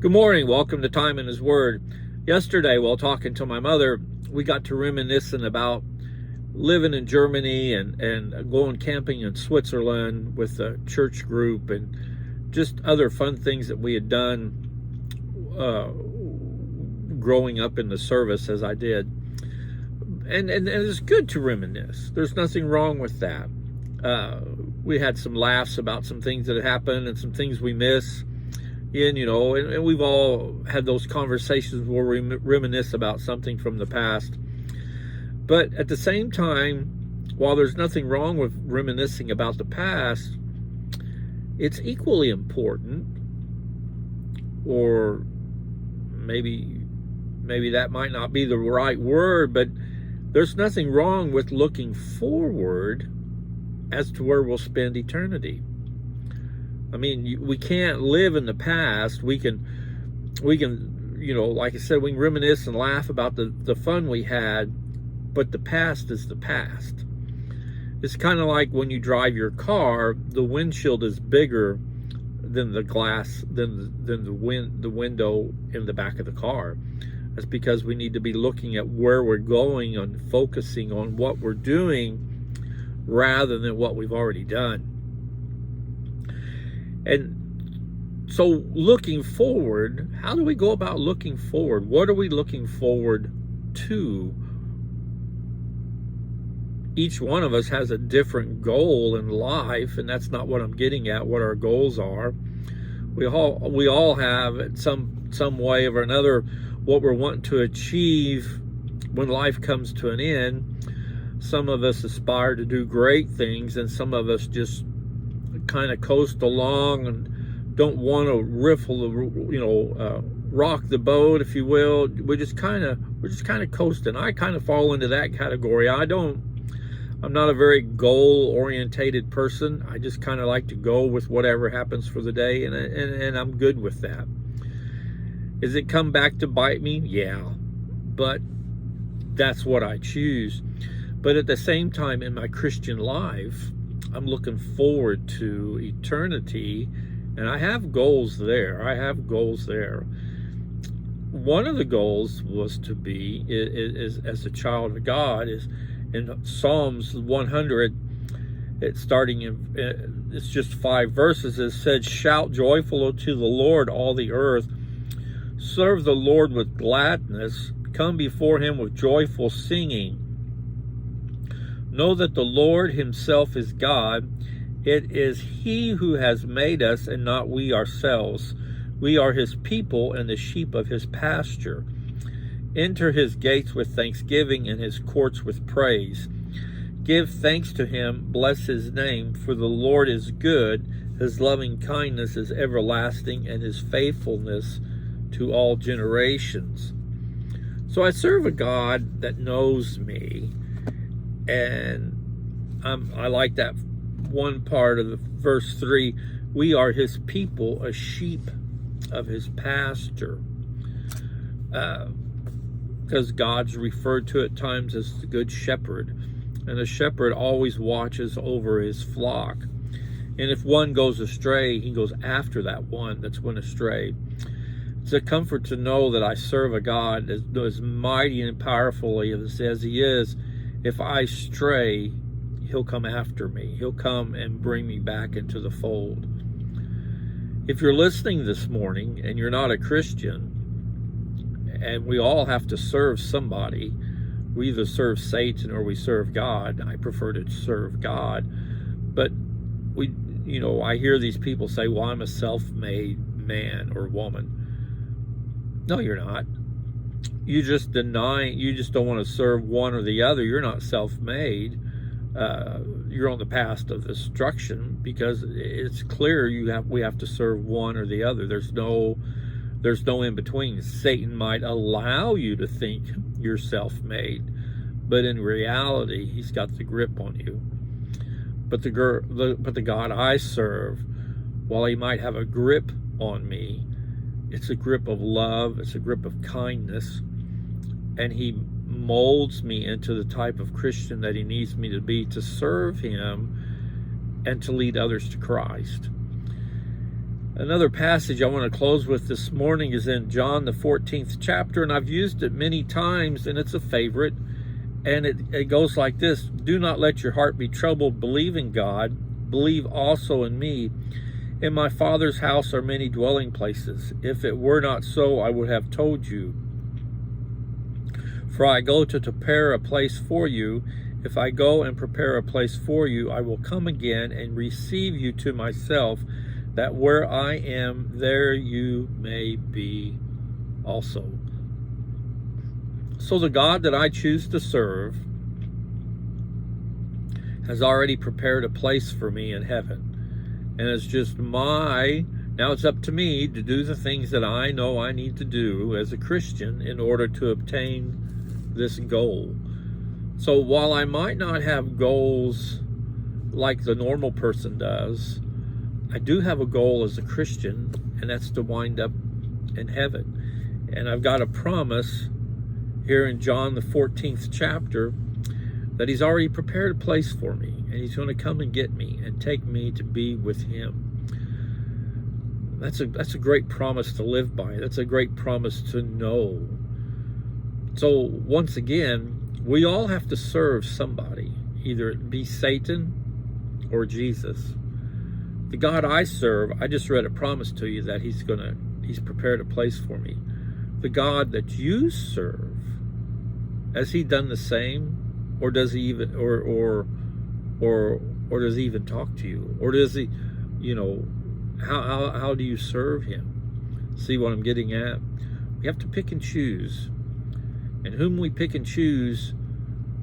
Good morning. Welcome to Time in His Word. Yesterday, while talking to my mother, we got to reminiscing about living in Germany and going camping in Switzerland with a church group and just other fun things that we had done growing up in the service as I did. And it's good to reminisce. There's nothing wrong with that. We had some laughs about some things that had happened and some things we miss. And we've all had those conversations where we reminisce about something from the past. But at the same time, while there's nothing wrong with reminiscing about the past, it's equally important, or maybe that might not be the right word, but there's nothing wrong with looking forward as to where we'll spend eternity. I mean, we can't live in the past. We can, like I said, we can reminisce and laugh about the fun we had, but the past is the past. It's kind of like when you drive your car, the windshield is bigger than the glass, than the window in the back of the car. That's because we need to be looking at where we're going and focusing on what we're doing rather than what we've already done. And so looking forward, how do we go about looking forward? What are we looking forward to? Each one of us has a different goal in life, and that's not what I'm getting at, what our goals are. We all have at some way or another what we're wanting to achieve when life comes to an end. Some of us aspire to do great things, and some of us just kind of coast along and don't want to rock the boat, if you will. We're just kind of coasting. I kind of fall into that category. I'm not a very goal-orientated person. I just kind of like to go with whatever happens for the day, and I'm good with that. Is it come back to bite me? Yeah, but that's what I choose. But at the same time, in my Christian life, I'm looking forward to eternity, and I have goals there. One of the goals was to be, is as a child of God, is in Psalms 100. It's it's just 5 verses. It said, "Shout joyful to the Lord, all the earth. Serve the Lord with gladness. Come before him with joyful singing. Know that the Lord himself is God. It is he who has made us and not we ourselves. We are his people and the sheep of his pasture. Enter his gates with thanksgiving and his courts with praise. Give thanks to him, bless his name, for the Lord is good. His loving kindness is everlasting, and his faithfulness to all generations." So I serve a God that knows me. And I like that one part of the verse 3. We are his people, a sheep of his pasture. Because God's referred to at times as the good shepherd. And a shepherd always watches over his flock. And if one goes astray, he goes after that one that's went astray. It's a comfort to know that I serve a God as mighty and powerfully as he is. If I stray, he'll come after me. He'll come and bring me back into the fold. If you're listening this morning and you're not a Christian, and we all have to serve somebody, we either serve Satan or we serve God. I prefer to serve God. But I hear these people say, "Well, I'm a self-made man or woman." No, you're not. You just don't want to serve one or the other. You're not self-made. You're on the path of destruction, because it's clear we have to serve one or the other. There's no in between. Satan might allow you to think you're self-made, but in reality, he's got the grip on you. But the God I serve, while he might have a grip on me, it's a grip of love. It's a grip of kindness. And he molds me into the type of Christian that he needs me to be to serve him and to lead others to Christ. Another passage I want to close with this morning is in John, the 14th chapter, and I've used it many times, and it's a favorite. And it goes like this: do not let your heart be troubled. Believe in God. Believe also in me. In my Father's house are many dwelling places. If it were not so, I would have told you. For I go to prepare a place for you. If I go and prepare a place for you, I will come again and receive you to myself, that where I am, there you may be also. So the God that I choose to serve has already prepared a place for me in heaven. And it's just now it's up to me to do the things that I know I need to do as a Christian in order to obtain this goal. So while I might not have goals like the normal person does, I do have a goal as a Christian, and that's to wind up in heaven. And I've got a promise here in John, the 14th chapter, that he's already prepared a place for me, and he's going to come and get me and take me to be with him. That's a great promise to live by. That's a great promise to know. So once again, we all have to serve somebody, either it be Satan or Jesus. The God I serve, I just read a promise to you that he's prepared a place for me. The God that you serve, has he done the same, or does he even or does he even talk to you, or does he, how do you serve him? See what I'm getting at? We have to pick and choose, and whom we pick and choose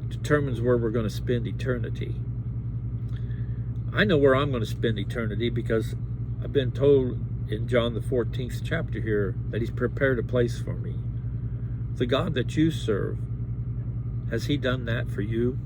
determines where we're going to spend eternity. I know where I'm going to spend eternity because I've been told in John the 14th chapter here that he's prepared a place for me. The God that you serve, has he done that for you?